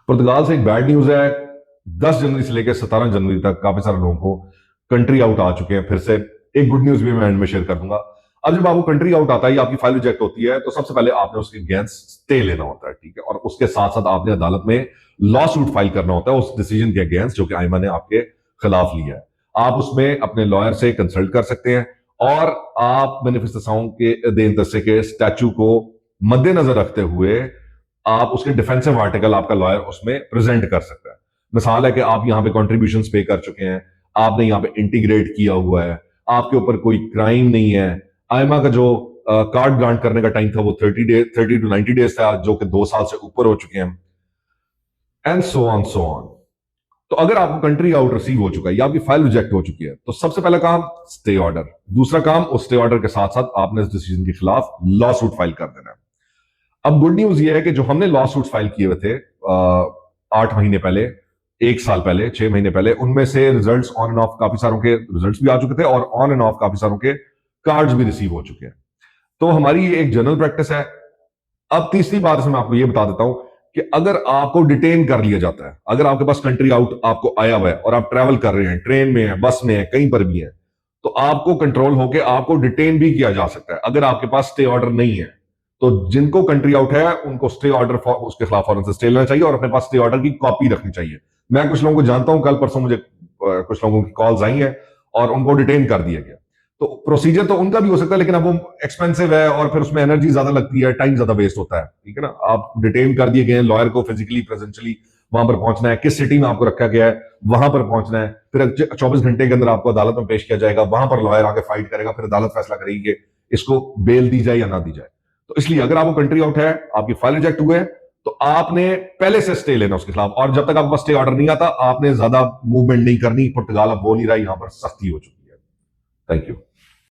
पुर्तगाल से एक bad news है। 10 जनवरी से लेकर 17 जनवरी तक काफी सारे लोगों को कंट्री आउट आ चुके हैं। फिर से एक गुड न्यूज भी मैं एंड में शेयर कर दूंगा। अब जब आपको कंट्री आउट आता है या आपकी फाइल रिजेक्ट होती है तो सबसे पहले आपने उसके अगेंस्ट स्टे लेना होता है, ठीक है। और उसके साथ साथ आपने अदालत में लॉ सूट फाइल करना होता है उस डिसीजन के अगेंस्ट जो कि आईमा ने आपके खिलाफ लिया है। आप उसमें अपने लॉयर से कंसल्ट कर सकते हैं और आप मैनिफेस्टेशन के देन तस्से के स्टैचू को मद्देनजर रखते हुए आप उसके डिफेंसिव आर्टिकल आपका लॉयर उसमें प्रेजेंट कर सकता है। मिसाल है कि आप यहां पे कॉन्ट्रीब्यूशन पे कर चुके हैं, आपने यहां पे इंटीग्रेट किया हुआ है, आपके ऊपर कोई क्राइम नहीं है। आयमा का जो कार्ड ग्रांट करने का टाइम था वो 30 टू 90 डेज था, जो कि 2 साल से ऊपर हो चुके हैं, एंड सो ऑन। तो अगर आपको कंट्री आउट रिसीव हो चुका है या आपकी फाइल रिजेक्ट हो चुकी है तो सबसे पहला काम स्टे ऑर्डर, दूसरा काम उस स्टे ऑर्डर के साथ साथ आपने इस डिसीजन के खिलाफ लॉ सूट फाइल कर देना है। अब गुड न्यूज ये है कि जो हमने लॉ सूट फाइल किए हुए थे 8 महीने पहले, 1 साल पहले, 6 महीने पहले, उनमें से रिजल्ट्स ऑन एंड ऑफ काफी सारों के रिजल्ट्स भी आ चुके थे और ऑन एंड ऑफ काफी सारों के कार्ड्स भी रिसीव हो चुके हैं। तो हमारी ये एक जनरल प्रैक्टिस है। अब तीसरी बात इसमें आपको ये बता देता हूं कि अगर आपको डिटेन कर लिया जाता है, अगर आपके पास कंट्री आउट आपको आया हुआ है और आप ट्रैवल कर रहे हैं, ट्रेन में है, बस में है, कहीं पर भी है, तो आपको कंट्रोल होकर आपको डिटेन भी किया जा सकता है अगर आपके पास स्टे ऑर्डर नहीं है। तो जिनको कंट्री आउट है उनको स्टे ऑर्डर उसके खिलाफ फौरन से स्टे लेना चाहिए और अपने पास स्टे ऑर्डर की कॉपी रखनी चाहिए। मैं कुछ लोगों को जानता हूं, कल परसों मुझे कुछ लोगों की कॉल्स आई हैं और उनको डिटेन कर दिया गया। तो प्रोसीजर तो उनका भी हो सकता है लेकिन अब वो एक्सपेंसिव है और फिर उसमें एनर्जी ज्यादा लगती है, टाइम ज्यादा वेस्ट होता है, ठीक है ना। आप डिटेन कर दिए गए, लॉयर को फिजिकली प्रेजेंशियली वहां पर पहुंचना है, किस सिटी में आपको रखा गया है वहां पर पहुंचना है, फिर 24 घंटे के अंदर आपको अदालत में पेश किया जाएगा, वहां पर लॉयर आके फाइट करेगा, फिर अदालत फैसला करेगी कि इसको बेल दी जाए या ना दी जाए। तो इसलिए अगर आपको कंट्री आउट है, आपकी फाइल रिजेक्ट हुए, तो आपने पहले से स्टे लेना उसके खिलाफ, और जब तक आपके पास स्टे ऑर्डर नहीं आता आपने ज्यादा मूवमेंट नहीं करनी। पुर्तगाल अब वो नहीं रहा, यहां पर सख्ती हो चुकी है। Thank you.